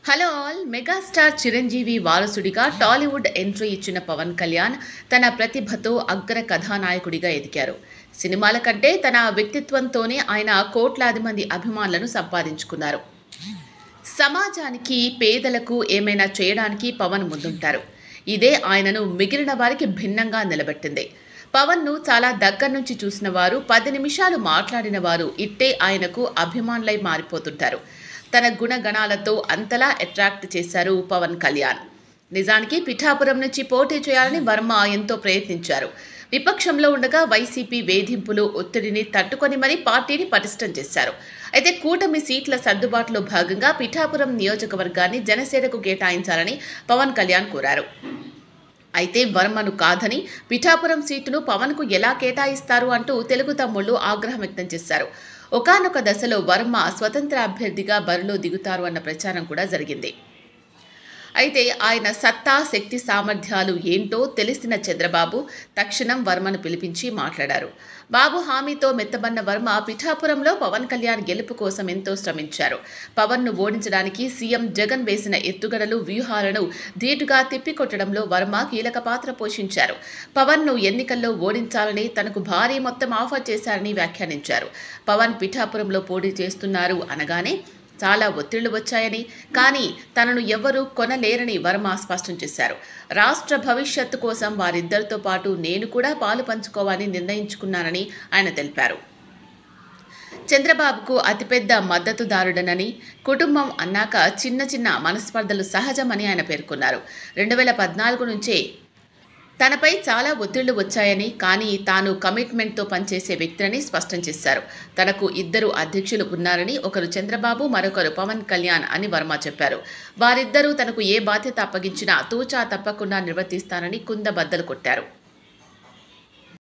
Hello all. Megastar Chiranjeevi వారసుడిగా Tollywood entry ఇచ్చిన పవన్ కళ్యాణ్ తన ప్రతిభతో అగ్ర కథానాయకుడిగా ఎదిగారు. సినిమాల కంటే తన వ్యక్తిత్వంతోనే ఆయన కోట్లాది మంది అభిమానులను సంపాదించుకున్నారు. సమాజానికి, పేదలకు ఏమైనా చేయడానికి పవన్ ముందుంటారు. ఇదే ఆయనను మిగిలిన వారికి భిన్నంగా నిలబెట్టింది. పవన్ను చాలా దగ్గర నుంచి చూసిన వారు, 10 నిమిషాలు మాట్లాడిన వారు ఇట్టే ఆయనకు అభిమానులై మారిపోతుంటారు. తన గుణగణాలతో అంతలా అట్రాక్ట్ చేశారు పవన్ కళ్యాణ్. నిజానికి పిఠాపురం నుంచి పోటీ చేయాలని వర్మ ఎంతో ప్రయత్నించారు. విపక్షంలో ఉండగా వైసీపీ వేధింపులు, ఒత్తిడిని తట్టుకొని మరీ పార్టీని పటిష్టం చేశారు. అయితే కూటమి సీట్ల సర్దుబాటులో భాగంగా పిఠాపురం నియోజకవర్గాన్ని జనసేనకు కేటాయించాలని పవన్ కళ్యాణ్ కోరారు. అయితే వర్మను కాదని పిఠాపురం సీటును పవన్కు ఎలా కేటాయిస్తారు అంటూ తెలుగు తమ్ముళ్లు ఆగ్రహం వ్యక్తం చేశారు. ఒకానొక దశలో వర్మ స్వతంత్ర అభ్యర్థిగా బరిలో దిగుతారు అన్న ప్రచారం కూడా జరిగింది. అయితే ఆయన సత్తా, శక్తి, సామర్థ్యాలు ఏంటో తెలిసిన చంద్రబాబు తక్షణం వర్మను పిలిపించి మాట్లాడారు. బాబు హామీతో మెత్తబన్న వర్మ పిఠాపురంలో పవన్ కళ్యాణ్ గెలుపు కోసం ఎంతో శ్రమించారు. పవన్ను ఓడించడానికి సీఎం జగన్ వేసిన ఎత్తుగడలు, వ్యూహాలను ధీటుగా తిప్పికొట్టడంలో వర్మ కీలక పాత్ర పోషించారు. పవన్ను ఎన్నికల్లో ఓడించాలని తనకు భారీ మొత్తం ఆఫర్ చేశారని వ్యాఖ్యానించారు. పవన్ పిఠాపురంలో పోటీ చేస్తున్నారు అనగానే చాలా ఒత్తిళ్లు వచ్చాయని, కానీ తనను ఎవ్వరూ కొనలేరని వర్మ స్పష్టం చేశారు. రాష్ట్ర భవిష్యత్తు కోసం వారిద్దరితో పాటు నేను కూడా పాలు పంచుకోవాలని నిర్ణయించుకున్నానని ఆయన తెలిపారు. చంద్రబాబుకు అతిపెద్ద మద్దతుదారుడనని, కుటుంబం అన్నాక చిన్న చిన్న మనస్పర్ధలు సహజమని ఆయన పేర్కొన్నారు. 2014 నుంచే తనపై చాలా ఒత్తిళ్లు వచ్చాయని, కానీ తాను కమిట్మెంట్తో పనిచేసే వ్యక్తిని స్పష్టం చేశారు. తనకు 2 అధ్యక్షులు ఉన్నారని, ఒకరు చంద్రబాబు, మరొకరు పవన్ కళ్యాణ్ అని వర్మ చెప్పారు. వారిద్దరూ తనకు ఏ బాధ్యత అప్పగించినా తూచా తప్పకుండా నిర్వర్తిస్తానని కుందబద్దలు కొట్టారు.